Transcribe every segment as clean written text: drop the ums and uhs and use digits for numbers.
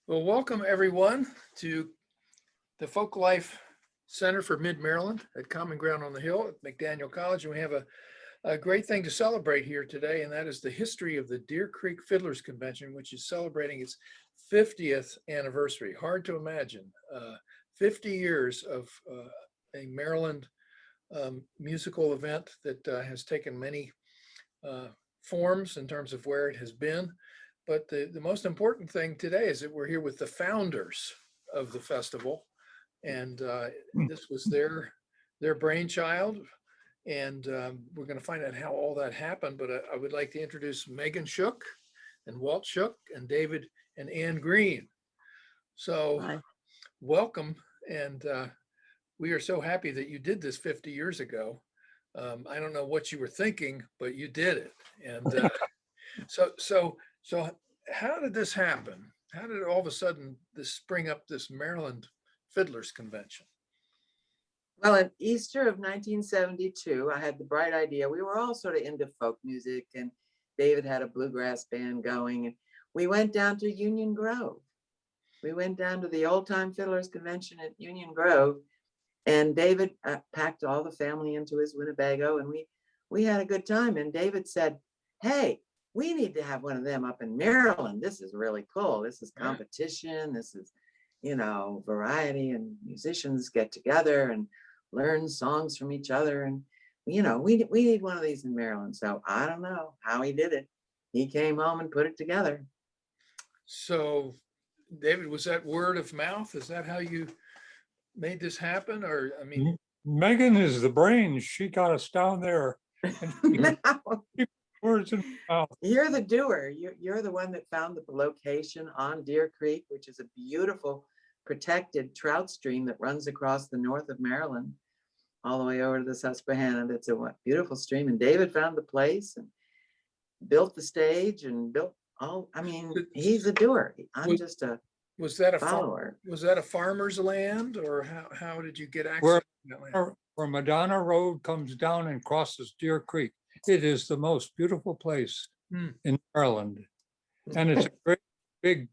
Well, welcome everyone to the Folk Life Center for Mid-Maryland at Common Ground on the Hill at McDaniel College. And we have a great thing to celebrate here today, and that is the history of the Deer Creek Fiddlers Convention, which is celebrating its 50th anniversary. Hard to imagine, 50 years of a Maryland musical event that has taken many forms in terms of where it has been. But the most important thing today is that we're here with the founders of the festival. And this was their brainchild. And we're going to find out how all that happened. But I would like to introduce Megan Shook and Walt Shook and David and Ann Greene. So Hi. Welcome. And we are so happy that you did this 50 years ago. I don't know what you were thinking, but you did it. And so how did this happen? How did all of a sudden this spring up this Maryland Fiddlers Convention? Well, in Easter of 1972, I had the bright idea. We were all sort of into folk music, and David had a bluegrass band going. And we went down to Union Grove. We went down to the Old Time Fiddlers Convention at Union Grove, and David packed all the family into his Winnebago, and we had a good time. And David said, "Hey, we need to have one of them up in Maryland. This is really cool. This is competition. This is, variety, and musicians get together and learn songs from each other. And, we need one of these in Maryland." So I don't know how he did it. He came home and put it together. So David, was that word of mouth? Is that how you made this happen? Or, I mean, Megan is the brains. She got us down there. And words in mouth. You're the doer. You're the one that found the location on Deer Creek, which is a beautiful protected trout stream that runs across the north of Maryland, all the way over to the Susquehanna. That's a beautiful stream. And David found the place and built the stage and built all. I mean, he's a doer. I'm just a was that a follower. Was that a farmer's land, or how did you get access to that land? Where Madonna Road comes down and crosses Deer Creek. It is the most beautiful place in Maryland. And it's a great big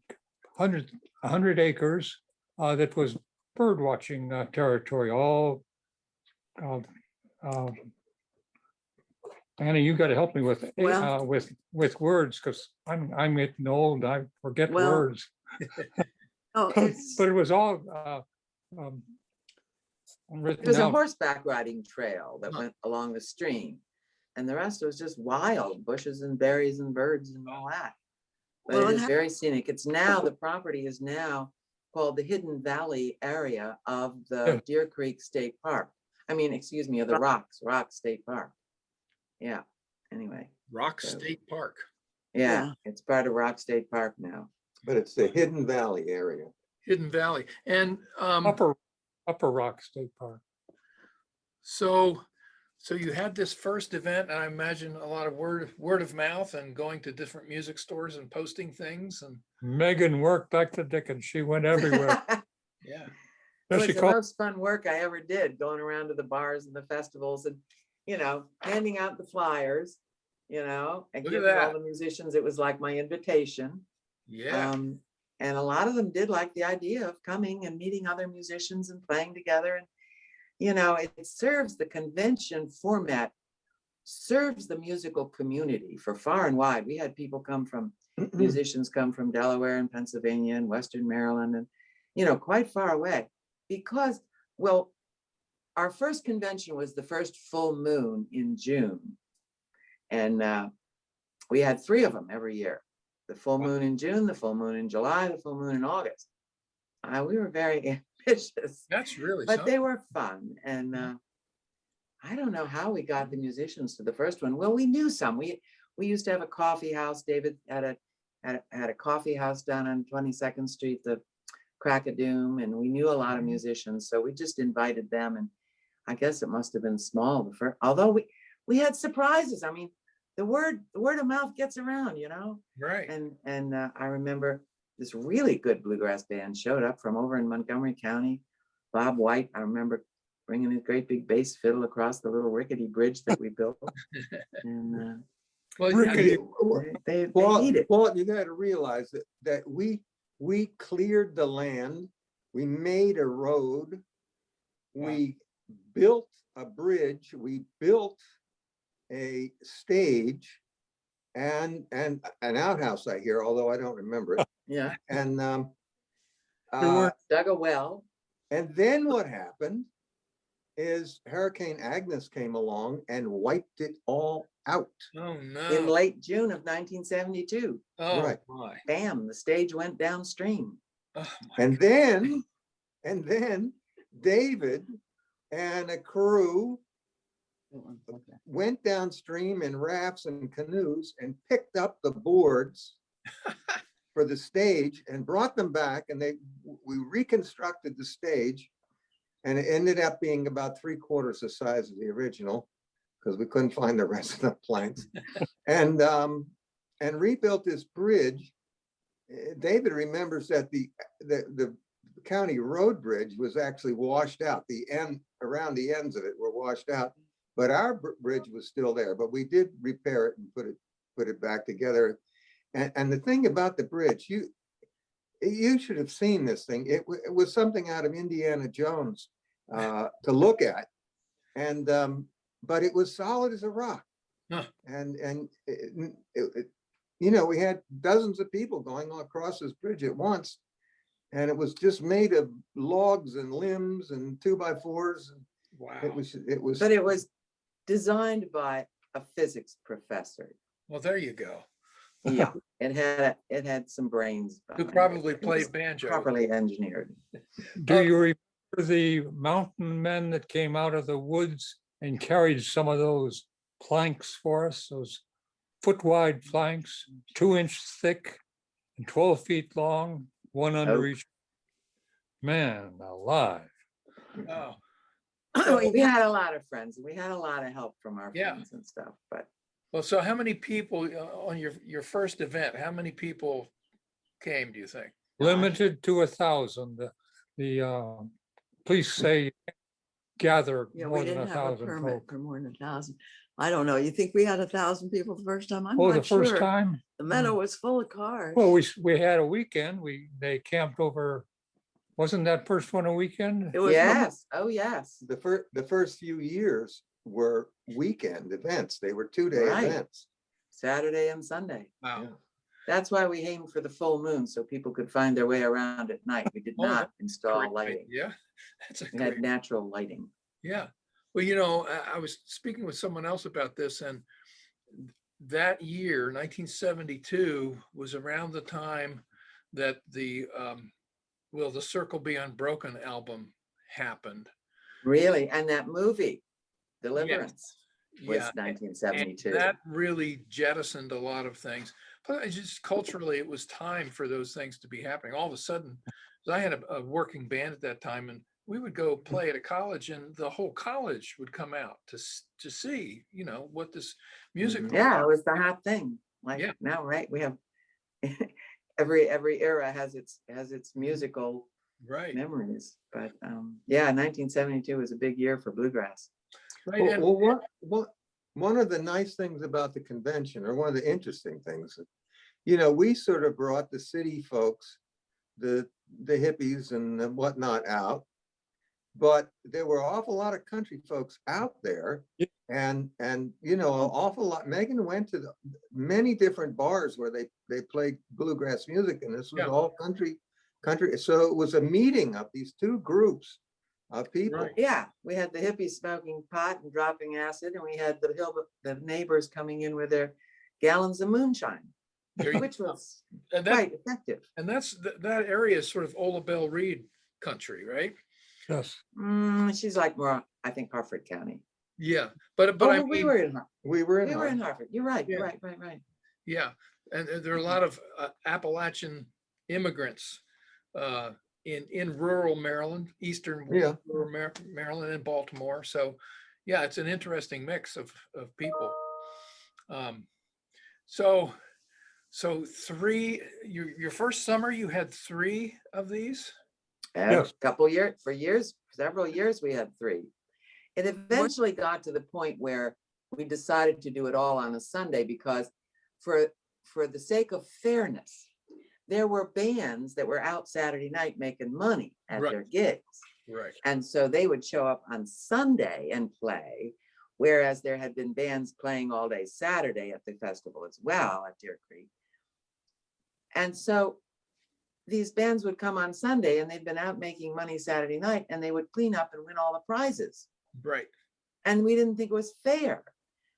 100 acres that was bird watching territory. All Anna, you got to help me with words, because I'm getting old. I forget words. But it was all it was a horseback riding trail that went along the stream. And the rest was just wild bushes and berries and birds and all that. But it is very scenic. It's now, the property is now called the Hidden Valley area of the Deer Creek State Park. I mean, excuse me, of the Rock State Park. Yeah, anyway. Rock State Park. Yeah, it's part of Rock State Park now. But it's the Hidden Valley area. Hidden Valley. And Upper Rock State Park. So you had this first event, and I imagine a lot of word of mouth and going to different music stores and posting things. And Megan worked back to Dickens. She went everywhere. Yeah. It was the most fun work I ever did, going around to the bars and the festivals and, handing out the flyers, and giving all the musicians. It was like my invitation. Yeah. And a lot of them did like the idea of coming and meeting other musicians and playing together. And it serves the convention format, serves the musical community for far and wide. We had people come from, musicians come from Delaware and Pennsylvania and Western Maryland and, quite far away. Because, our first convention was the first full moon in June. And we had 3 of them every year. The full moon in June, the full moon in July, the full moon in August. We were very ambitious. That's really but something. They were fun. And I don't know how we got the musicians to the first one. Well, we knew some. We used to have a coffee house. David had a coffee house down on 22nd Street, the Crack-a-Doom, and we knew a lot of musicians. So we just invited them. And I guess it must have been small. Although we had surprises. I mean, the word of mouth gets around, Right. And I remember this really good bluegrass band showed up from over in Montgomery County. Bob White, I remember bringing his great big bass fiddle across the little rickety bridge that we built. And Well, Rickety. they Walt, need it. Walt, you got to realize that we we cleared the land, we made a road, we built a bridge, we built a stage and an outhouse, I hear, although I don't remember it. Yeah, And There were- dug a well. and then what happened is Hurricane Agnes came along and wiped it all out. Oh, In no. late June of 1972. Oh, Right. my. Bam, the stage went downstream. Oh, my And then David and a crew went downstream in rafts and canoes and picked up the boards for the stage and brought them back, and we reconstructed the stage, and it ended up being about 3/4 the size of the original because we couldn't find the rest of the planks, and rebuilt this bridge. David remembers that the county road bridge was actually washed out. Around the ends of it were washed out, but our bridge was still there. But we did repair it and put it back together. And the thing about the bridge, you should have seen this thing. It was something out of Indiana Jones to look at, and but it was solid as a rock. Huh. And you know, we had dozens of people going across this bridge at once, and it was just made of logs and limbs and 2x4s. Wow. It was. But it was designed by a physics professor. Well, there you go. Yeah, it had some brains. Who behind it. probably It was played banjo. properly engineered. Do you remember the mountain men that came out of the woods and carried some of those planks for us, those foot-wide planks, 2-inch thick and 12 feet long, one under each? Man alive. Oh, We had a lot of friends. We had a lot of help from our Yeah. friends and stuff, but well, so how many people on your first event, how many people came, do you think? Limited to 1,000. The police say gather Yeah, more we than didn't have a 1,000 permit folk. for more than 1,000. I don't know. You think we had 1,000 people the first time? I'm Oh, the not first sure. time? The meadow was full of cars. Well, we had a weekend. They camped over, wasn't that first one a weekend? It was yes, oh, yes. The first few years were weekend events. They were 2-day Right. events. Saturday and Sunday. Wow. Yeah. That's why we aimed for the full moon so people could find their way around at night. We did Oh, not that's install Great. lighting. Yeah, that's a We had great, natural lighting. yeah. Well, you know, I was speaking with someone else about this, and that year, 1972, was around the time that the Circle Be Unbroken album happened. Really, and that movie, Deliverance, was Yeah, and 1972. that really jettisoned a lot of things. But it's just culturally, it was time for those things to be happening. All of a sudden, 'cause I had a working band at that time, and we would go play at a college, and the whole college would come out to see, you know, what this music. Mhm. Yeah, it was the hot thing. Like Yeah. now, right? We have every era has its musical Right, memories. But yeah, 1972 was a big year for bluegrass. right. Well, And one of the nice things about the convention, or one of the interesting things, you know, we sort of brought the city folks, the hippies and the whatnot out, but there were an awful lot of country folks out there, Yeah. and you know, an awful lot. Megan went to many different bars where they played bluegrass music, and this was Yeah. all country. So it was a meeting of these two groups of people. Right. Yeah, we had the hippies smoking pot and dropping acid, and we had the neighbors coming in with their gallons of moonshine, there you which go. was And that, quite effective. and that area is sort of Ola Belle Reed country, right? Yes. She's like more, I think, Harford County. Yeah, but I we mean, were in Harford. We were in. We were in Harford. You're right. Yeah. You're right. yeah, and there are a lot of Appalachian immigrants in rural Maryland, eastern Yeah. rural Maryland, and Baltimore. So, yeah, it's an interesting mix of people. So three. Your first summer, you had 3 of these. Yes. Several years, we had 3. It eventually got to the point where we decided to do it all on a Sunday because for the sake of fairness, there were bands that were out Saturday night making money at Right. their gigs. Right. And so they would show up on Sunday and play, whereas there had been bands playing all day Saturday at the festival as well at Deer Creek. And so these bands would come on Sunday and they'd been out making money Saturday night and they would clean up and win all the prizes. Right. And we didn't think it was fair.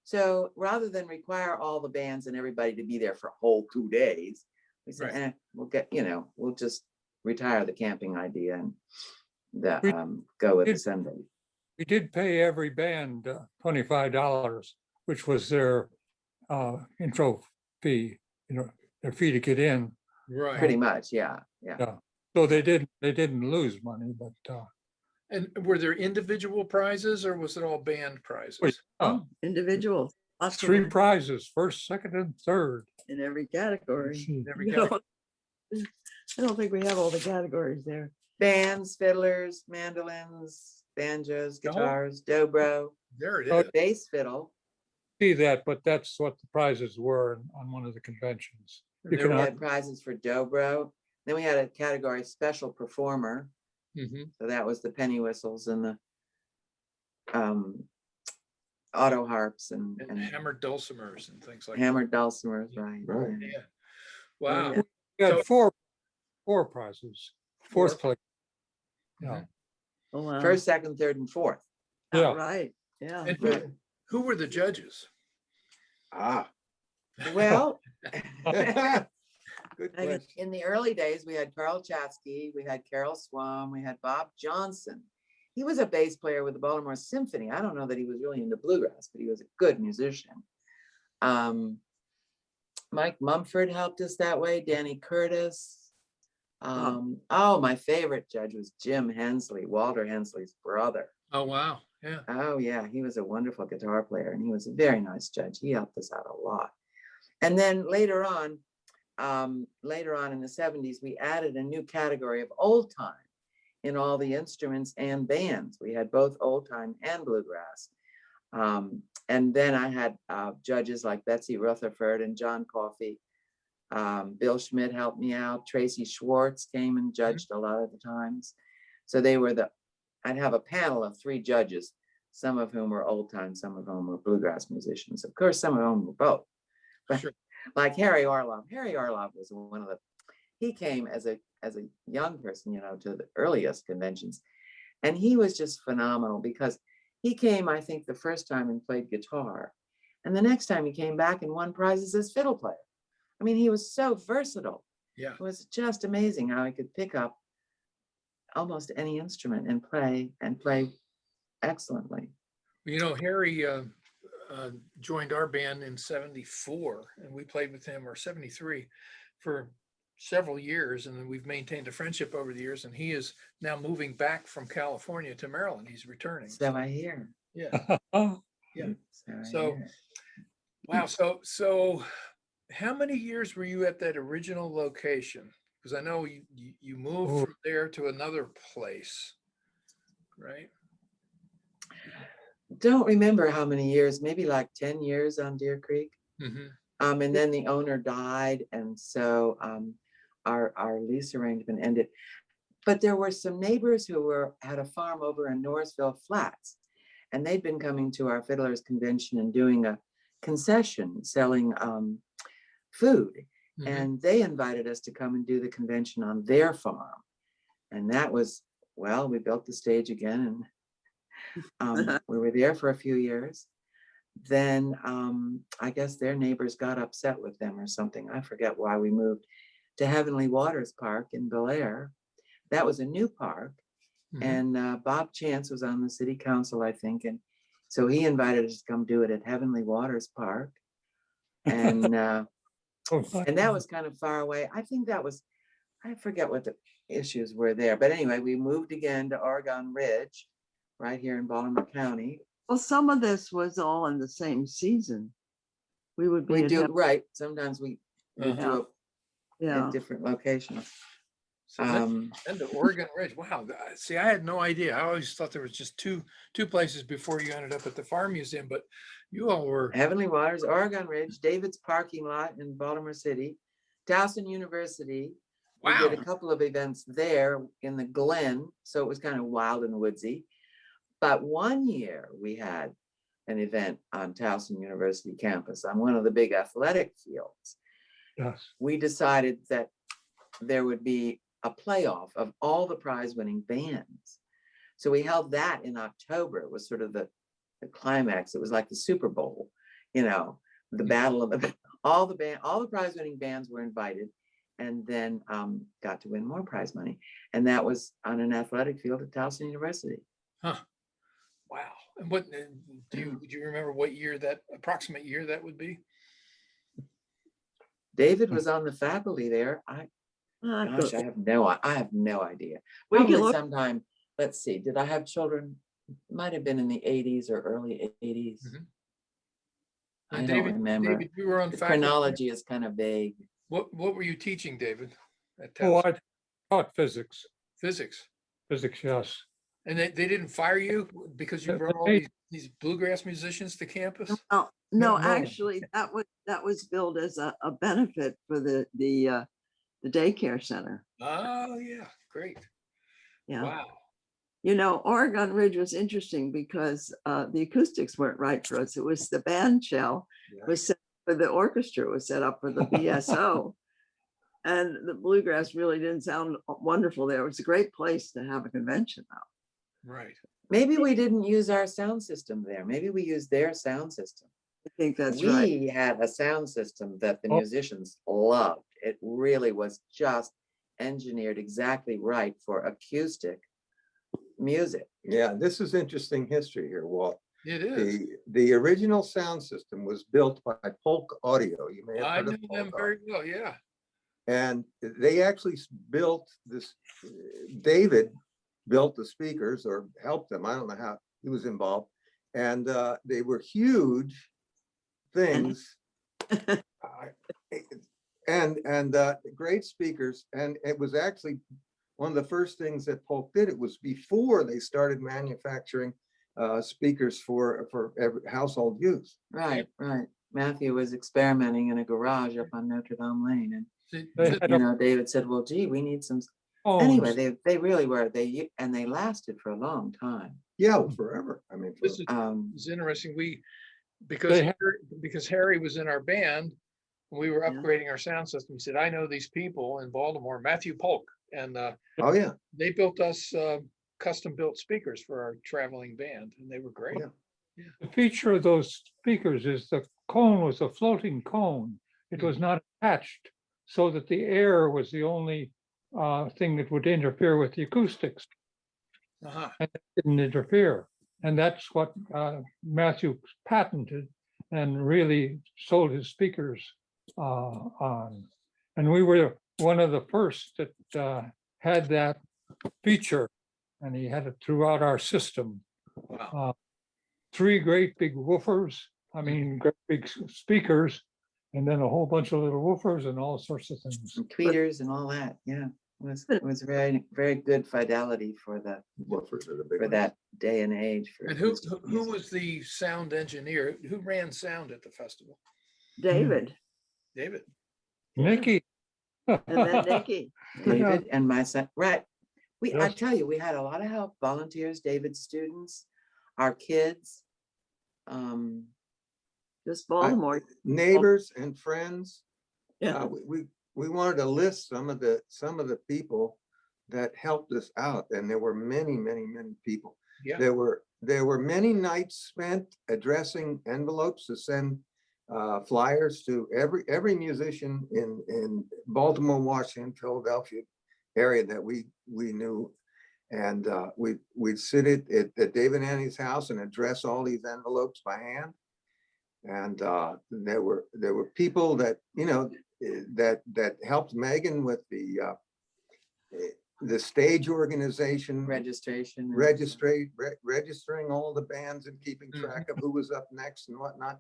So rather than require all the bands and everybody to be there for a whole 2 days, we said, Right. we'll get, we'll just retire the camping idea and the, We go with the did- Sunday. We did pay every band $25, which was their intro fee, their fee to get in. Right. Pretty much, yeah. So they didn't lose money, but And were there individual prizes or was it all band prizes? Individuals. Lots of 3 them prizes, first, second, and third. in every category. Every You know, I don't think we have all the categories there. Bands, fiddlers, mandolins, banjos, Oh. guitars, dobro, There it Oh, is. bass fiddle. See that, but that's what the prizes were on one of the conventions. You There We can, had prizes for dobro. Then we had a category special performer. Mhm. So that was the penny whistles and the auto harps and And hammered dulcimers and things like that. hammered dulcimers, right? Right. yeah. Yeah. Wow. yeah. we had So- four prizes, fourth place. Yeah, Oh, wow. First, second, third, and fourth. Oh, yeah. right, yeah. And Right. who were the judges? Ah. Well, Good I guess- question. in the early days, we had Carl Chatsky, we had Carol Swam, we had Bob Johnson. He was a bass player with the Baltimore Symphony. I don't know that he was really into bluegrass, but he was a good musician. Mike Mumford helped us that way, Danny Curtis. My favorite judge was Jim Hensley, Walter Hensley's brother. Oh, wow. Yeah. Oh, yeah, he was a wonderful guitar player and he was a very nice judge. He helped us out a lot. And then later on in the 70s, we added a new category of old time in all the instruments and bands. We had both old time and bluegrass. And then I had judges like Betsy Rutherford and John Coffey. Bill Schmidt helped me out. Tracy Schwartz came and judged a lot of the times. So I'd have a panel of 3 judges, some of whom were old time, some of whom were bluegrass musicians. Of course, some of whom were both. But Sure. like Harry Orlov. Harry Orlov was he came as a young person, to the earliest conventions. And he was just phenomenal because he came, I think, the first time and played guitar. And the next time he came back and won prizes as fiddle player. I mean, he was so versatile. Yeah. It was just amazing how he could pick up almost any instrument and play excellently. Harry joined our band in 74 and we played with him, or 73, for several years. And then we've maintained a friendship over the years. And he is now moving back from California to Maryland. He's returning. So I hear. Yeah. Yeah. I So- hear. Wow. So how many years were you at that original location? Because I know you moved Oh. from there to another place, right? Don't remember how many years, maybe like 10 years on Deer Creek. Mhm. And then the owner died, and so our lease arrangement ended. But there were some neighbors who had a farm over in Norrisville Flats, and they'd been coming to our Fiddlers Convention and doing a concession selling food. Mhm. And they invited us to come and do the convention on their farm. And that was, well, we built the stage again and we were there for a few years. Then I guess their neighbors got upset with them or something. I forget why we moved to Heavenly Waters Park in Bel Air. That was a new park. Mhm. And Bob Chance was on the city council, I think. And so he invited us to come do it at Heavenly Waters Park. And and that was kind of far away. I think I forget what the issues were there. But anyway, we moved again to Oregon Ridge, right here in Baltimore County. Well, some of this was all in the same season. We would be. We at do, Hep- right, sometimes we do it Yeah. at different locations. So and the Oregon Ridge. Wow. See, I had no idea. I always thought there was just two places before you ended up at the Farm Museum, but you all were. Heavenly Waters, Oregon Ridge, David's parking lot in Baltimore City, Towson University. We did a couple of events there in the Glen, so it was kind of wild and woodsy. But one year we had an event on Towson University campus on one of the big athletic fields. Yes. We decided that there would be a playoff of all the prize-winning bands. So we held that in October. It was sort of the climax. It was like the Super Bowl, you know, the battle of all the prize-winning bands were invited, and then got to win more prize money. And that was on an athletic field at Towson University. Huh. Wow. And what do you remember what year that approximate year that would be? David was on the faculty there. Gosh, I have no idea. We can Probably look- sometime, let's see, did I have children? Might have been in the 80s or early 80s. Mhm. I And don't remember. David, you were on The faculty. chronology is kind of vague. What were you teaching, David? At Oh, Towson? I taught physics, Physics. yes. And they didn't fire you because you They- brought all they- these bluegrass musicians to campus? Oh, no, No. actually, that was billed as a benefit for the daycare center. Oh, yeah, great. Yeah. Wow. You know, Oregon Ridge was interesting because the acoustics weren't right for us. It was the band shell Yeah. was set for the orchestra, was set up for the BSO. And the bluegrass really didn't sound wonderful there. It was a great place to have a convention though. Right. Maybe we didn't use our sound system there. Maybe we used their sound system. I think that's right. We had a sound system that the Oh. musicians loved. It really was just engineered exactly right for acoustic music. Yeah, this is interesting history here, Walt. It is. The original sound system was built by Polk Audio. You may have I heard know of them Polk very Audio. well, yeah. And they actually built this, David built the speakers or helped them. I don't know how he was involved. And they were huge things. and great speakers. And it was actually one of the first things that Polk did. It was before they started manufacturing speakers for every household use. Right, right. Matthew was experimenting in a garage up on Notre Dame Lane, and See, They th- had you a know, David said, "Well, gee, we need some." phones. Anyway, they really were. They lasted for a long time. Yeah, forever. I mean, This is Um, it's interesting. They had- Because Harry was in our band, we were Yeah. upgrading our sound system. He said, I know these people in Baltimore, Matthew Polk, and oh yeah. they built us custom built speakers for our traveling band, and they were great. Yeah. The feature of those speakers is the cone was a floating cone. It was not attached, so that the air was the only thing that would interfere with the acoustics. Uh-huh. And it didn't interfere. And that's what Matthew patented and really sold his speakers on. And we were one of the first that had that feature, and he had it throughout our system. Wow. 3 great big woofers, I mean, great big speakers, and then a whole bunch of little woofers and all sorts of things. and tweeters and all that. Yeah, it was very, very good fidelity for Woofers are the big for ones. that day and age. For And who acoustic who music. was the sound engineer? Who ran sound at the festival? David David. Nikki. and then Nikki. David and my son, right? I Yes. tell you, we had a lot of help, volunteers, David's students, our kids. Just Baltimore. Neighbors and friends. Yeah. We wanted to list some of the people that helped us out, and there were many people. Yeah. There were many nights spent addressing envelopes to send flyers to every musician in Baltimore, Washington, Philadelphia area that we knew. And we'd sit at David and Annie's house and address all these envelopes by hand. And there were people that, you know, that helped Megan with the stage organization, Registration. and- registering all the bands and keeping track of who was up next and whatnot.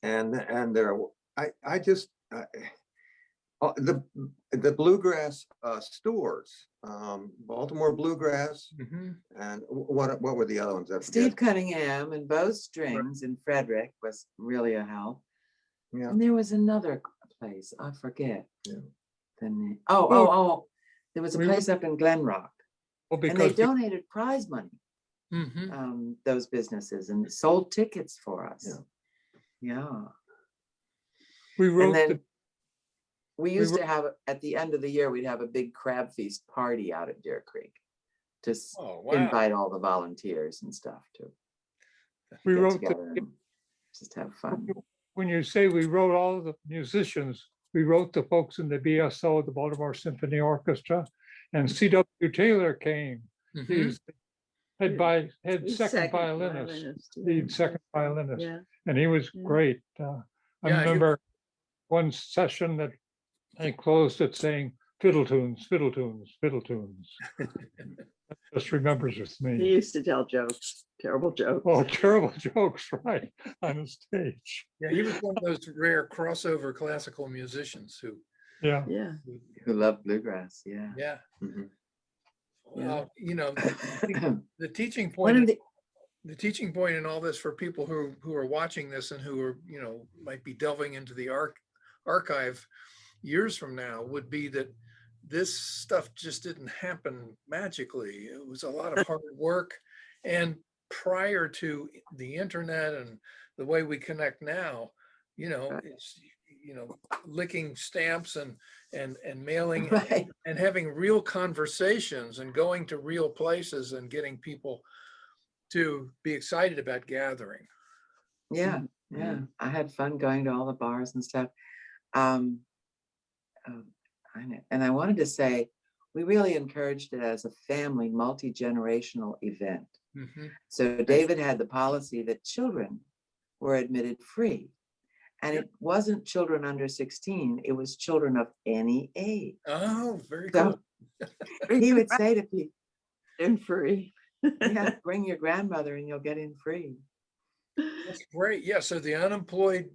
And there, I just, the bluegrass stores, Baltimore Bluegrass, Mhm. and what were the other ones? I forget. Steve Cunningham and Bow Strings in Frederick was really a help. Yeah. And there was another place, I forget. Yeah. The name. Well, Oh, there was a we place up in Glen Rock, Well, and they because we- donated prize money, Mhm. those businesses, and sold tickets for us. Yeah. Yeah. we And wrote then the, we used wrote- to have, at the end of the year, we'd have a big crab feast party out at Deer Creek to Oh, wow. invite all the volunteers and stuff to we get wrote the, together and just have fun. when you say we wrote all the musicians, we wrote the folks in the BSO, the Baltimore Symphony Orchestra, and C.W. Taylor came. Mhm. He's head He's second violinist, yeah. lead second violinist, Yeah, and he was Yeah. great. I Yeah, remember one session that they closed it saying fiddle tunes, fiddle tunes, fiddle tunes. That just remembers with he me. used to tell jokes, terrible jokes. Oh, terrible jokes, right, on the stage. Yeah, he was one of those rare crossover classical musicians who, Yeah, Yeah, Who love bluegrass, yeah. yeah. Mhm. Well, the teaching One point, of the, the teaching point in all this for people who are watching this and who are, might be delving into the archive years from now would be that this stuff just didn't happen magically. It was a lot of hard work. And prior to the internet and the way we connect now, Right. it's, licking stamps and mailing right, and having real conversations and going to real places and getting people to be excited about gathering. yeah, yeah. I had fun going to all the bars and stuff. Um, I know. And I wanted to say, we really encouraged it as a family, multi-generational event. Mhm. So David had the policy that children were admitted free. And it wasn't children under 16, it was children of any age. Oh, very So cool. he would say to people, and free. yeah, bring your grandmother and you'll get in free. That's great. Yeah. So the unemployed,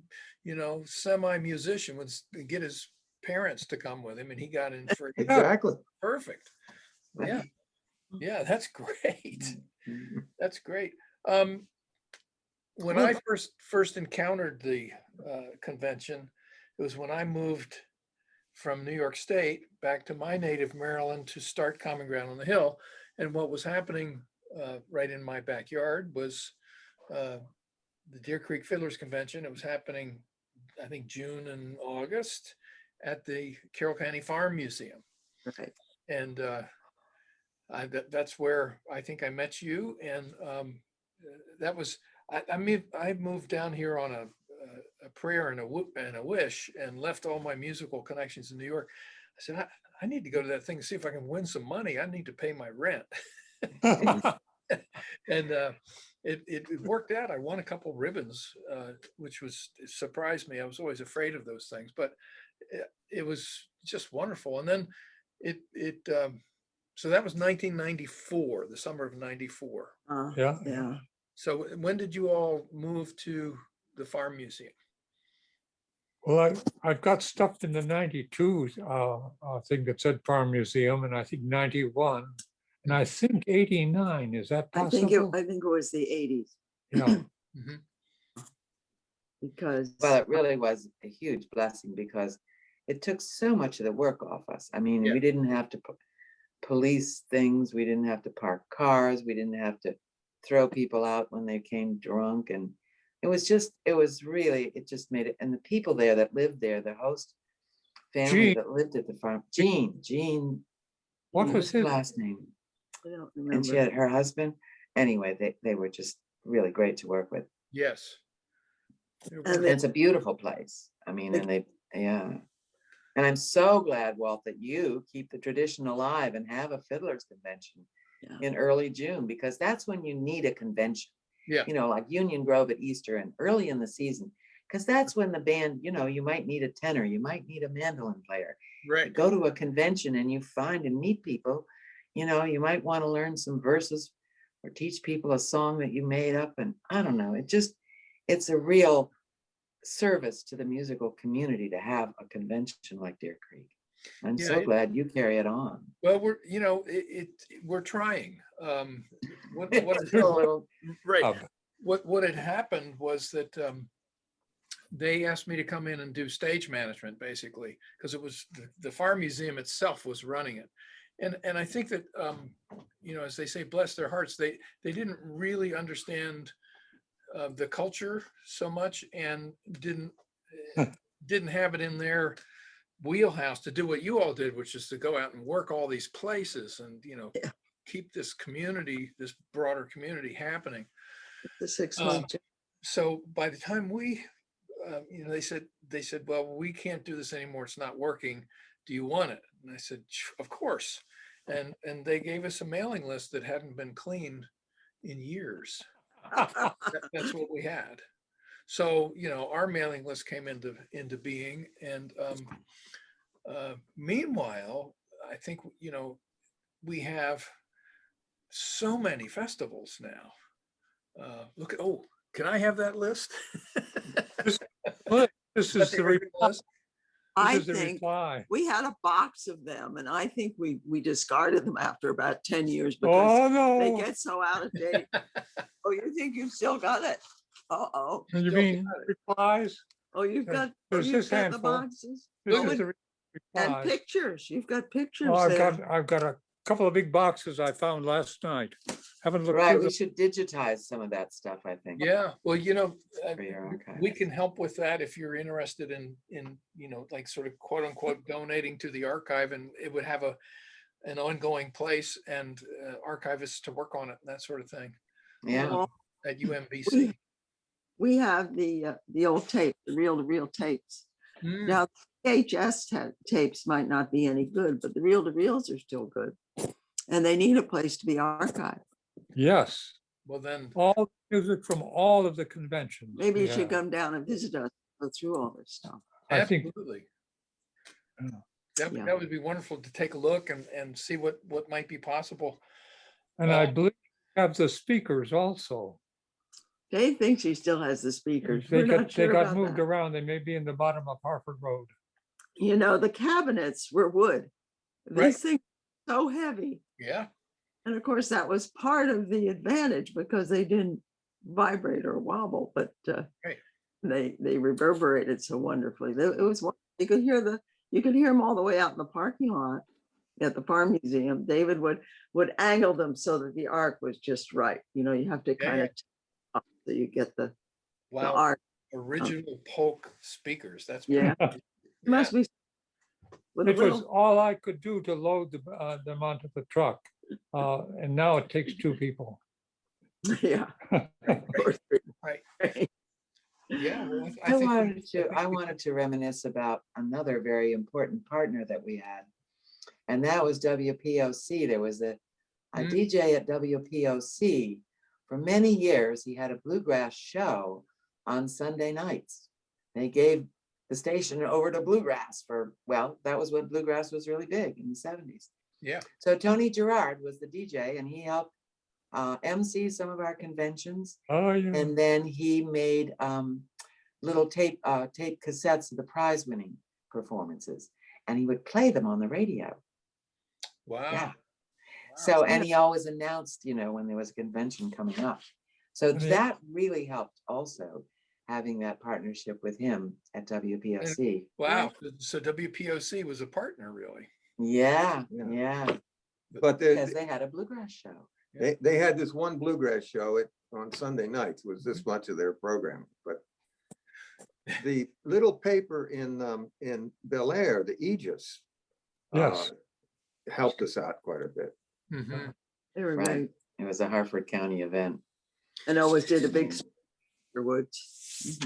semi-musician would get his parents to come with him and he got in free. Exactly. Perfect. Yeah. Yeah. That's great. Mhm. That's great. When Well- I first encountered the convention, it was when I moved from New York State back to my native Maryland to start Common Ground on the Hill. And what was happening right in my backyard was the Deer Creek Fiddlers Convention. It was happening, I think, June and August at the Carroll County Farm Museum. Right. And that's where I think I met you. And that was, I moved down here on a prayer and a wish and left all my musical connections in New York. I said, I need to go to that thing and see if I can win some money. I need to pay my rent. And it worked out. I won a couple ribbons, which surprised me. I was always afraid of those things, but it was just wonderful. And then so that was 1994, the summer of 94. Yeah. Yeah. So when did you all move to the Farm Museum? Well, I've got stuff in the 92 thing that said Farm Museum, and I think 91, and I think 89. Is that I possible? think it was the 80s Yeah. Mhm. because Well, it really was a huge blessing because it took so much of the work off us. I mean, Yeah. we didn't have to police things. We didn't have to park cars. We didn't have to throw people out when they came drunk. And it just made it. And the people there that lived there, the host family Gene. that lived at the farm, Jean, What what was was her his? last name? I don't And she remember. had her husband. Anyway, they were just really great to work with. Yes. And And it's a beautiful place. I mean, yeah. And I'm so glad, Walt, that you keep the tradition alive and have a fiddlers convention Yeah. in early June, because that's when you need a convention. Yeah. Like Union Grove at Easter and early in the season, because that's when the band, you might need a tenor, you might need a mandolin player. Right. Go to a convention and you find and meet people, you might want to learn some verses or teach people a song that you made up. And I don't know, it's a real service to the musical community to have a convention like Deer Creek. I'm Yeah, so glad you carry it on. Well, we're trying. What It's a little- right. Um, What had happened was that they asked me to come in and do stage management, basically, because it was the Farm Museum itself was running it. And I think that, as they say, bless their hearts, they didn't really understand the culture so much, and didn't have it in their wheelhouse to do what you all did, which is to go out and work all these places and, Yeah. keep this community, this broader community happening. The 6 month. So by the time we, they said, well, we can't do this anymore. It's not working. Do you want it? And I said, of course. And they gave us a mailing list that hadn't been cleaned in years. That's what we had. So, our mailing list came into being. And meanwhile, I think, we have so many festivals now. Can I have that list? Look, this is the original reply. list? I This is the think reply. we had a box of them, and I think we discarded them after about 10 years because Oh, they no. get so out of date. Oh, you think you've still got it? Uh-oh. You Still mean got it. replies? Oh, you've got, There's you've this got the handful. boxes This Oh, is the and replies. pictures. You've got pictures Oh, there. I've got a couple of big boxes I found last night. Haven't looked Right, through we them. should digitize some of that stuff, I think. Yeah, well, For your archive. we can help with that if you're interested in, like sort of quote unquote donating to the archive, and it would have an ongoing place and archivists to work on it and that sort of thing Yeah, Well, at UMBC. we have the old tape, the reel-to-reel tapes. Mm, Now, VHS tapes might not be any good, but the reel-to-reels are still good. And they need a place to be archived. Yes, well, then, all music from all of the conventions. Maybe you we should have. come down and visit us, go through all this stuff. I think, absolutely. Yeah. Yeah. That would be wonderful to take a look and see what might be possible. and I believe we have the speakers also. Dave thinks he still has the speakers. They We're not got, they sure got about moved that. around. They may be in the bottom of Harford Road. The cabinets were wood. These Right. things are so heavy. Yeah, And of course, that was part of the advantage because they didn't vibrate or wobble, but Right. they reverberated so wonderfully. It was you could hear them all the way out in the parking lot at the Farm Museum. David would angle them so that the arc was just right. You have to kind of so you get the wow, arc. original Polk speakers. That's Yeah. pretty- Must be with a It was little. all I could do to load them onto the truck. And now it takes two people. Yeah. Right. Right. Yeah, well, I think we- wanted to reminisce about another very important partner that we had. And that was WPOC. There was a Mm. DJ at WPOC. For many years, he had a bluegrass show on Sunday nights. They gave the station over to bluegrass that was when bluegrass was really big in the 70s. Yeah, So Tony Gerard was the DJ, and he helped MC some of our conventions. Oh, yeah. And then he made little tape cassettes of the prize winning performances, and he would play them on the radio. wow. Yeah. Wow. So, and he always announced, when there was a convention coming up. So And he- that really helped also, having that partnership with him at WPOC. Wow, so WPOC was a partner, really. Yeah, Yeah. yeah, But because they had a bluegrass show. they had this one bluegrass show on Sunday nights, was this much of their program, but the little paper in Bel Air, the Aegis. Yes. Helped us out quite a bit. Mhm. They were Right. great. It was a Harford County event. And always did a big woods.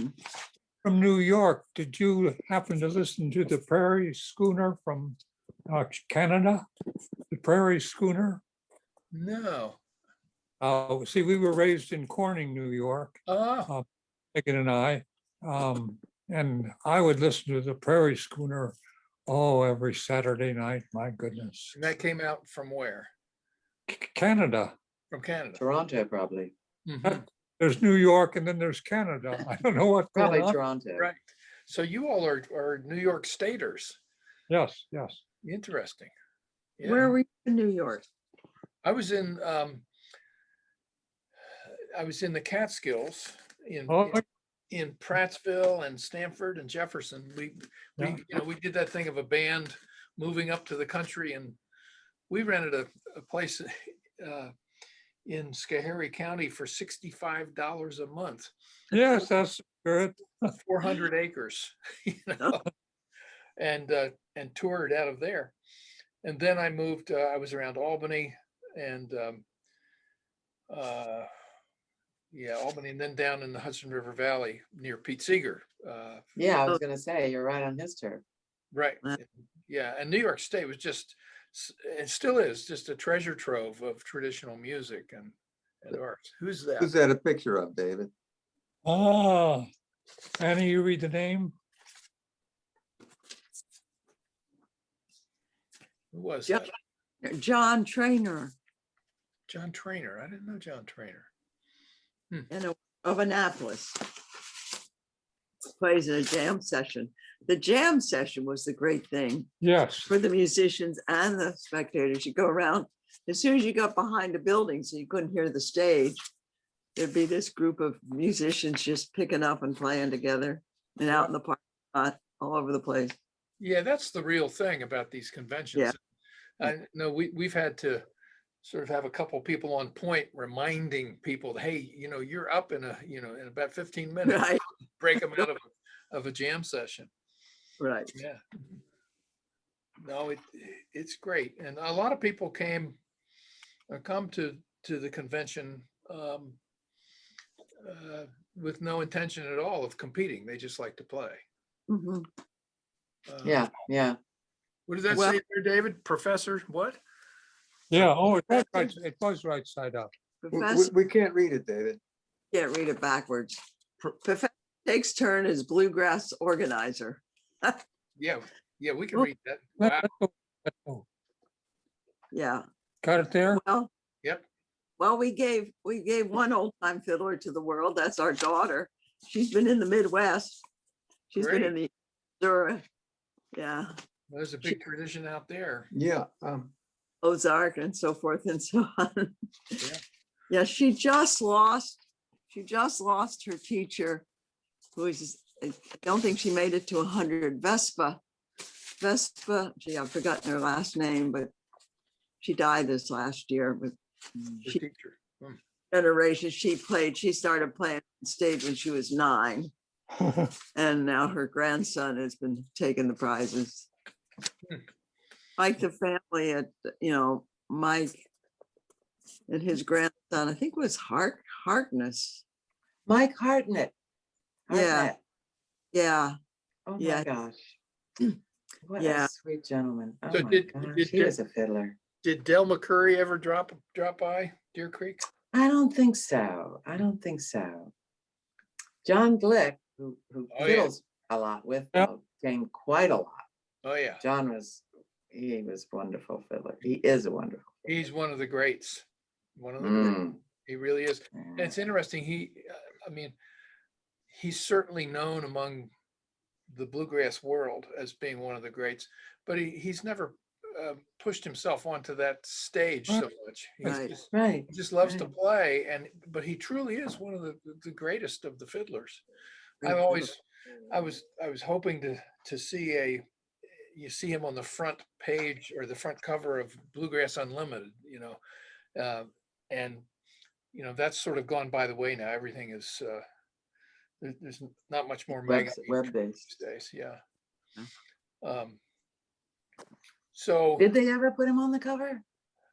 From New York, did you happen to listen to the Prairie Schooner from Canada? The Prairie Schooner? No. See, we were raised in Corning, New York, Oh, Megan and I. And I would listen to the Prairie Schooner, every Saturday night, my goodness. and that came out from where? Canada, From Canada. Toronto, probably. Mhm. there's New York and then there's Canada. I don't know what's Probably going on. Toronto. Right. So you all are New York staters. Yes, yes. Interesting. Yeah. Where were you in New York? I was in the Catskills Oh, in Prattsville and Stamford and Jefferson. Yeah. We did that thing of a band moving up to the country, and we rented a place in Schoharie County for $65 a month, Yes, that's good. 400 acres, and toured out of there. And then I moved, I was around Albany and Albany, and then down in the Hudson River Valley near Pete Seeger. Yeah, I was gonna say, you're right on his turf. Right. Wow. Yeah. And New York State was just, it still is just a treasure trove of traditional music and art. Who's Who's that? that a picture of, David? Ah, Annie, you read the name? Who was Yep. that? John Trainer John Trainer. I didn't know John Trainer. of Annapolis. Plays in a jam session. The jam session was the great thing Yes. for the musicians and the spectators. You go around, as soon as you got behind a building, so you couldn't hear the stage, there'd be this group of musicians just picking up and playing together and out in the park lot, all over the place. Yeah, that's the real thing about these conventions. Yeah. I know we've had to sort of have a couple people on point reminding people, hey, you're up in in about 15 minutes, Right, break them out of a jam session. right. Yeah. No, it's great. And a lot of people come to the convention with no intention at all of competing. They just like to play. Mhm. Yeah. What does that Well- say there, David? Professor, what? Yeah, oh, it was right side up. Professor We can't read it, David. can't read it backwards. Professor takes turn as bluegrass organizer. Yeah, we can Well, read that. Wow. Let's go. Yeah, Got it there? well, Yep. well, we gave one old time fiddler to the world. That's our daughter. She's been in the Midwest. She's been in the Missouri, yeah, There's a big tradition out there. Yeah. Ozark and so forth and so on. Yeah. Yeah, she just lost her teacher, who is, I don't think she made it to 100, Vespa, gee, I've forgotten her last name, but she died this last year. But The She- teacher. generation she started playing on stage when she was 9, and now her grandson has been taking the prizes. Like the family at, Mike and his grandson, I think it was Harkness. Mike Hartnett. Yeah. Hartnett. Yeah, Oh my Yeah. gosh. What Yeah. a sweet gentleman. Oh So my did- gosh, did- he was a fiddler. Did Del McCurry ever drop by Deer Creek? I don't think so. John Glick, who Oh, yeah. fiddles a lot with, Yeah. came quite a lot. Oh, yeah. John was wonderful fiddler. He is a wonderful. He's one of the greats. One of the fiddler. greats. He really is. And it's interesting. He's certainly known among the bluegrass world as being one of the greats, but he's never pushed himself onto that stage so much. Right. Right. He just loves to Right. play, but he truly is one of the greatest of the fiddlers. I was hoping to see you see him on the front page or the front cover of Bluegrass Unlimited, and that's sort of gone by the way now. Everything is there's not much more magazine Web-based. these days. Yeah. Yeah. So Did they ever put him on the cover?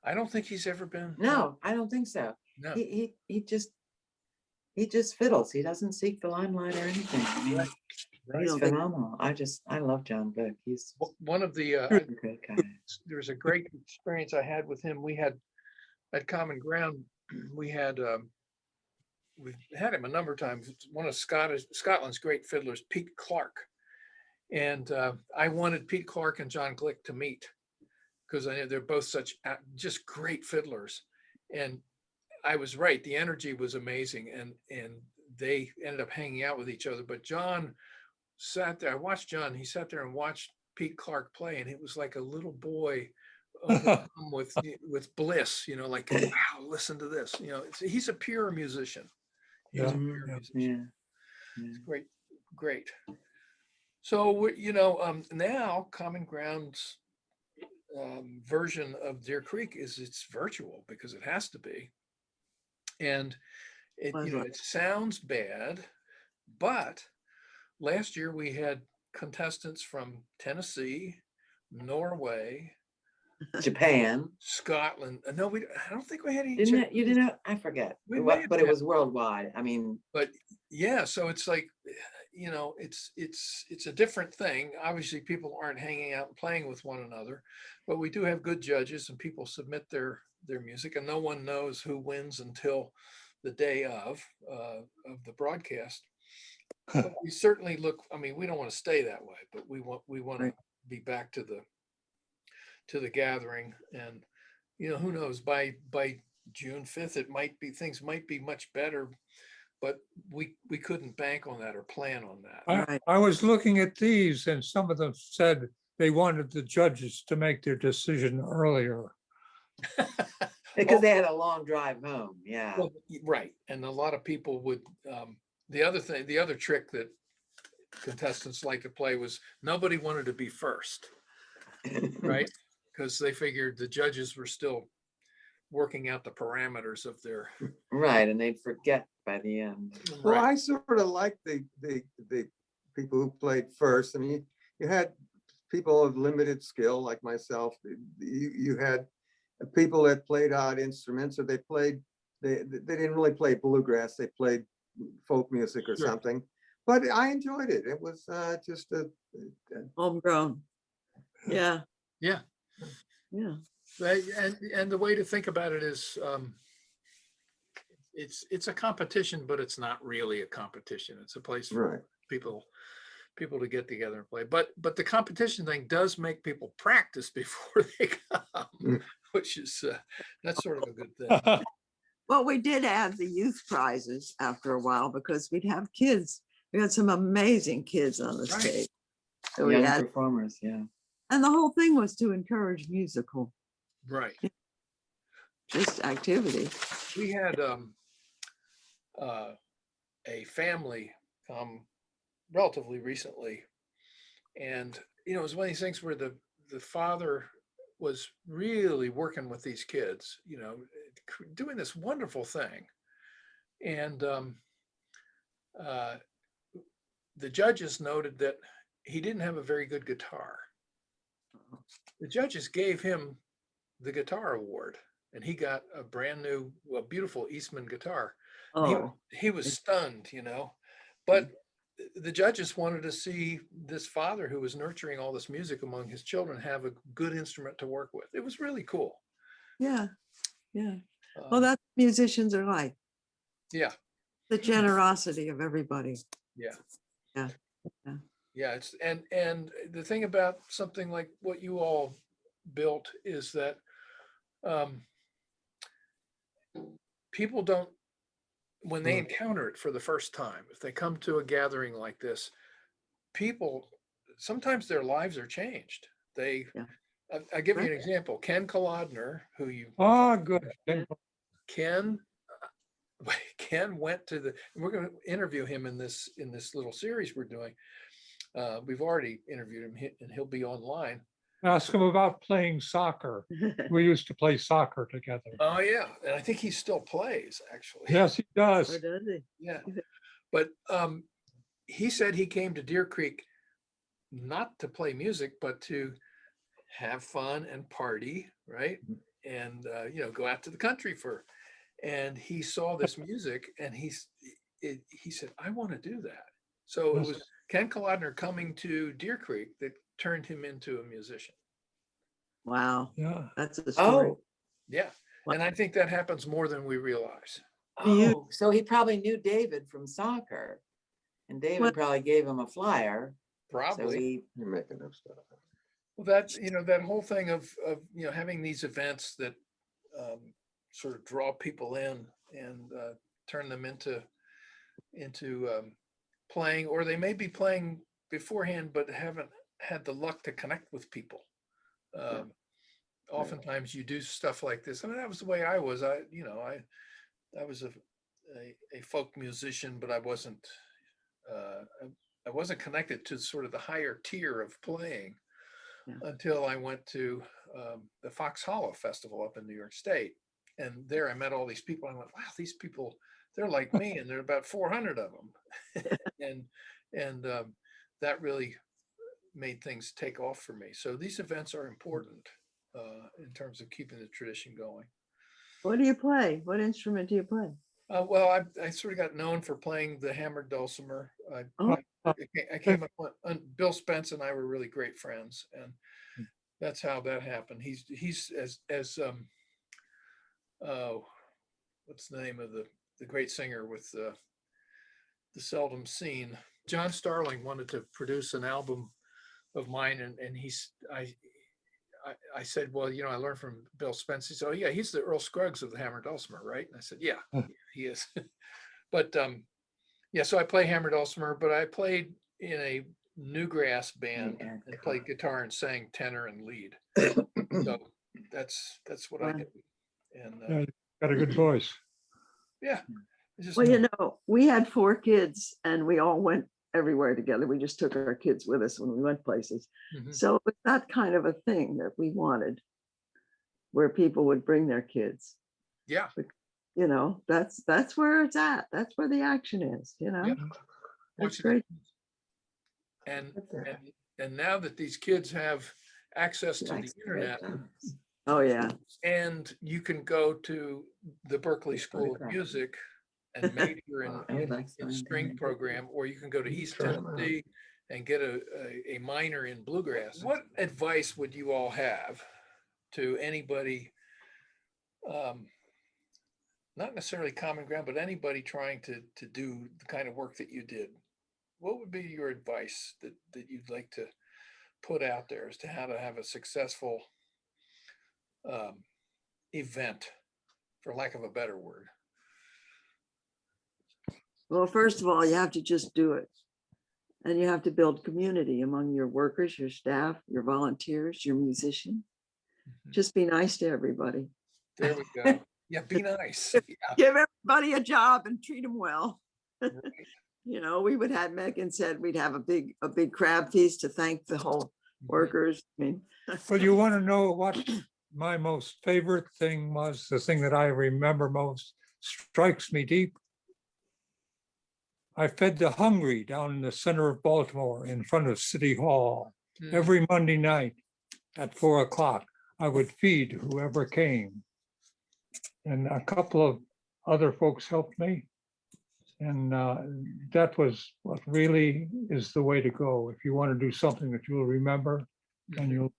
I don't think he's ever been. No, I don't think so. No. He just fiddles. He doesn't seek the limelight or anything. I mean, Right. he's don't think- phenomenal. I love John Glick. He's One of the a great guy. there was a great experience I had with him. We had at Common Ground, we've had him a number of times. One of Scotland's great fiddlers, Pete Clark. And I wanted Pete Clark and John Glick to meet because I know they're both such just great fiddlers. And I was right. The energy was amazing. And they ended up hanging out with each other. But John sat there. I watched John. He sat there and watched Pete Clark play. And it was like a little boy overcome with bliss, like, wow, listen to this. He's a pure musician. He's a Yeah. pure musician. Yeah. It's great, great. So, now Common Ground's version of Deer Creek is it's virtual because it has to be. And it sounds bad, but last year we had contestants from Tennessee, Norway, Japan. Scotland. No, I don't think we had any. You didn't, I forget, We may have but it had- was worldwide. I mean, But yeah, so it's like, it's a different thing. Obviously, people aren't hanging out and playing with one another, but we do have good judges and people submit their music, and no one knows who wins until the day of the broadcast. But we certainly look. I mean, we don't want to stay that way, but we want to be back to the gathering, and who knows, by June 5th things might be much better, but we couldn't bank on that or plan on that. Right. I was looking at these and some of them said they wanted the judges to make their decision earlier. because they had a long drive home. Yeah. Well, right, and a lot of people would. The other trick that contestants like to play was nobody wanted to be first, right? Because they figured the judges were still working out the parameters of their. Right, and they'd forget by the end. Well, Right. I sort of like the people who played first. I mean, you had people of limited skill like myself. You had people that played odd instruments, or they didn't really play bluegrass. They played folk music or Sure. something. But I enjoyed it. It was just Homegrown. Yeah, Yeah. yeah. Right, and the way to think about it is, it's a competition, but it's not really a competition. It's a place for right. people to get together and play. But the competition thing does make people practice before they come, Mm. which is that's sort of a good thing. Well, we did add the youth prizes after a while because we'd have kids. We had some amazing kids on the Right. stage. So we Young had, performers, yeah. and the whole thing was to encourage musical, Right. just activity. We had a family come relatively recently, and it was one of these things where the father was really working with these kids, doing this wonderful thing, and the judges noted that he didn't have a very good guitar. The judges gave him the guitar award, and he got a brand new, beautiful Eastman guitar. Oh, He was stunned, but the judges wanted to see this father who was nurturing all this music among his children have a good instrument to work with. It was really cool. yeah, yeah. Well, Um, that's what musicians are like, yeah, the generosity of everybody. yeah. Yeah, yeah. Yeah, it's and the thing about something like what you all built is that people don't, when they encounter it for the first time, if they come to a gathering like this, people sometimes their lives are changed. Yeah. I'll give you an Right. example. Ken Kolodner, who you Oh, good. Ken Ken went to we're going to interview him in this little series we're doing. We've already interviewed him, and he'll be online. Ask him about playing soccer. We used to play soccer together. Oh yeah, and I think he still plays actually. Yes, he does. Or does he? Yeah, but he said he came to Deer Creek not to play music, but to have fun and party, right? And go out to the country and he saw this music, and he said, I want to do that. So it was Ken Kolodner coming to Deer Creek that turned him into a musician. Wow, Yeah. that's a story. Oh, Yeah, and I think that happens more than we realize. You- so he probably knew David from soccer, and David What- probably gave him a flyer. So Probably. You're making up stuff. Well, that's, that whole thing of having these events that sort of draw people in and turn them into playing, or they may be playing beforehand, but haven't had the luck to connect with people. Oftentimes you do stuff like this. I mean, that was the way I was. I was a folk musician, but I wasn't I wasn't connected to sort of the higher tier of playing Yeah. until I went to the Fox Hollow Festival up in New York State. And there I met all these people. I went, wow, these people, they're like me, and there are about 400 of them. and that really made things take off for me. So these events are important in terms of keeping the tradition going. What do you play? What instrument do you play? Well, I sort of got known for playing the hammered dulcimer. Oh. I came up on Bill Spence and I were really great friends, and that's how that happened. He's as what's the name of the great singer with the seldom seen? John Starling wanted to produce an album of mine, and I said, well, I learned from Bill Spence. He said, oh yeah, he's the Earl Scruggs of the hammered dulcimer, right? And I said, yeah, he is. But yeah, so I play hammered dulcimer, but I played in a newgrass band and played guitar and sang tenor and lead. So that's what I Wow. do. And Yeah, got a good voice. yeah, it's just Well, we had 4 kids and we all went everywhere together. We just took our kids with us when we went places. Mhm. So it was that kind of a thing that we wanted, where people would bring their kids. yeah, That's where it's at. That's where the action is, yeah. That's Watch it. great. And now that these kids have access to the internet, Oh, yeah. and you can go to the Berkeley School of Music and major in string program, or you can go to East Tennessee and get a minor in bluegrass. What advice would you all have to anybody, not necessarily common ground, but anybody trying to do the kind of work that you did? What would be your advice that you'd like to put out there as to how to have a successful event, for lack of a better word? Well, first of all, you have to just do it. And you have to build community among your workers, your staff, your volunteers, your musicians. Mhm. Just be nice to everybody. There we go. Yeah, be nice. Yeah, Give everybody a job and treat them well. right. We would have, Megan said, we'd have a big crab feast to thank the whole workers. I mean, Well, you want to know what my most favorite thing was, the thing that I remember most, strikes me deep. I fed the hungry down in the center of Baltimore in front of City Hall. Mhm. Every Monday night at 4 o'clock, I would feed whoever came. And a couple of other folks helped me. And that was what really is the way to go. If you want to do something that you'll remember and you'll,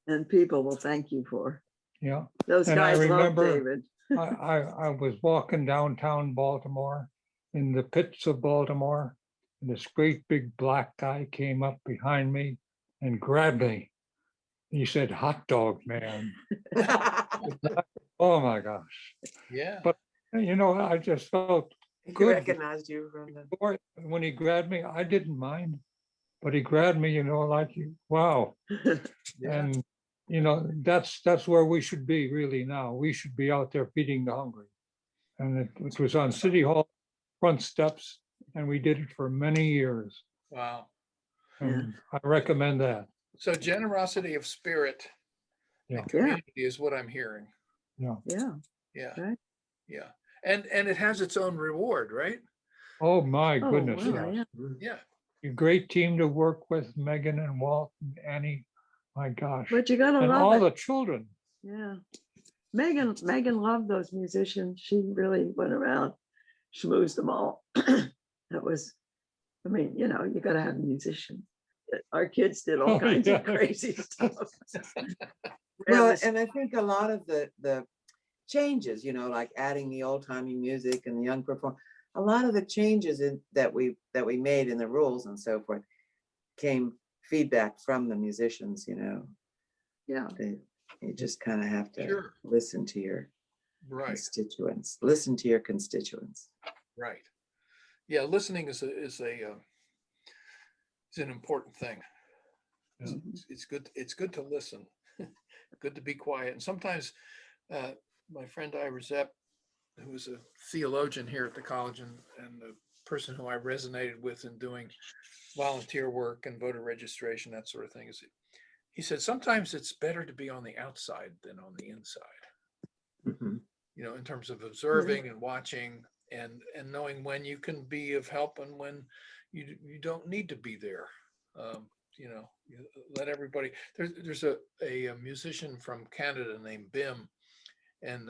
and people will thank you for. yeah. Those And I guys love remember David. I was walking downtown Baltimore in the pits of Baltimore, and this great big black guy came up behind me and grabbed me. He said, "Hot dog, man." Oh my gosh. Yeah. But I just felt He good. recognized you from the. When he grabbed me, I didn't mind, but he grabbed me, like, wow. Yeah. And that's where we should be really now. We should be out there feeding the hungry. And it was on City Hall front steps, and we did it for many years. Wow. And I recommend that. So generosity of spirit Yeah. and community is what I'm hearing. Yeah. Yeah. Yeah. Right. Yeah. And it has its own reward, right? Oh my Oh, goodness. wow, Yes. Yeah. A great team to work with, Megan and Walt and Annie. My gosh. But you gotta And love all it. the children. Yeah. Megan loved those musicians. She really went around, schmoozed them all. That was, you gotta have musicians. Our kids did all Oh, kinds yeah. of crazy stuff. Well, and I think a lot of the changes, like adding the old timey music and the young perform, a lot of the changes that we made in the rules and so forth came feedback from the musicians. Yeah. You just kind of have to Sure. listen to your Right. constituents. Listen to your constituents. Right. Yeah. Listening is an important thing. Yeah. It's good. It's good to listen. Good to be quiet. And sometimes my friend Ira Zepp, who was a theologian here at the college and a person who I resonated with in doing volunteer work and voter registration, that sort of thing. Is he said, sometimes it's better to be on the outside than on the inside, Mhm. you know, in terms of observing and watching and knowing when you can be of help and when you don't need to be there. You know, let everybody, there's a musician from Canada named Bim, and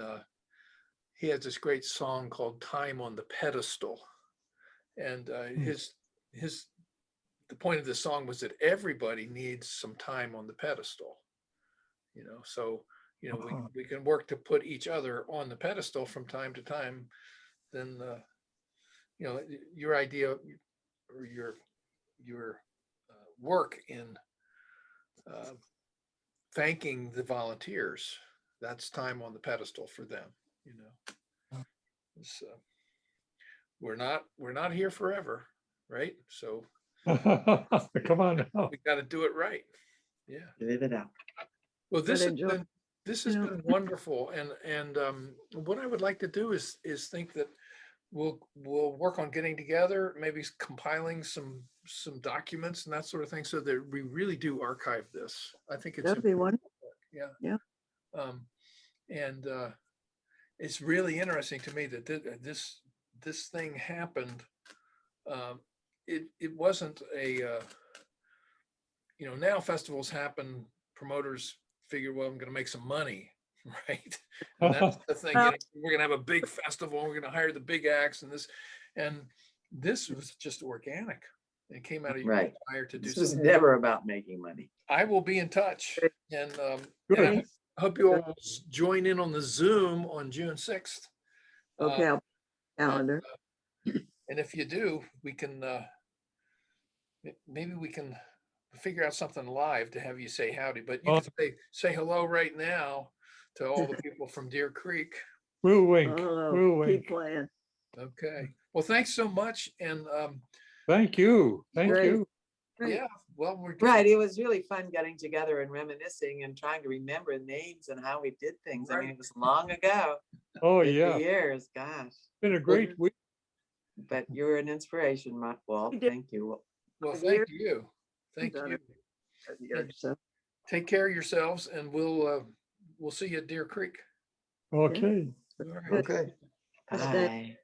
he has this great song called Time on the Pedestal. And his the point of the song was that everybody needs some time on the pedestal, you know, so you know we can work to put each other on the pedestal from time to time. Then you know, your idea or your work in thanking the volunteers, that's time on the pedestal for them, you know. It's, we're not here forever, right? So Come on now. we got to do it right. Yeah. Live it out. Well, But enjoy, this has you know. been wonderful, and what I would like to do is think that we'll work on getting together, maybe compiling some documents and that sort of thing, so that we really do archive this. I think it's That'd be wonderful. yeah. Yeah. And it's really interesting to me that this thing happened. It wasn't a you know, now festivals happen, promoters figure, well, I'm going to make some money, right? And that's the thing. You know, we're going to have a big festival. We're going to hire the big acts, and this was just organic. It came out of your Right. desire to do This was something. never about making money. I will be in touch, and Good. I hope you all join in on the Zoom on June 6th. Okay, I'll calendar. And if you do, we can maybe we can figure out something live to have you say howdy. But you can say hello right now to all the people from Deer Creek. We'll wink. Oh, We'll keep wink. playing. Okay. Well, thanks so much. And Thank you. Thank Great. you. Great. yeah, well, we're Right. It was really fun getting together and reminiscing and trying to remember names and how we did things. I mean, Right. it was long ago. Oh, 50 yeah. years, gosh. Been a great week. But you're an inspiration, Walt. You did. Thank you. well, Have thank you- you. Thank done you. it. So, Take care of yourselves, and we'll see you at Deer Creek. Okay. All right. Okay. Bye. Bye.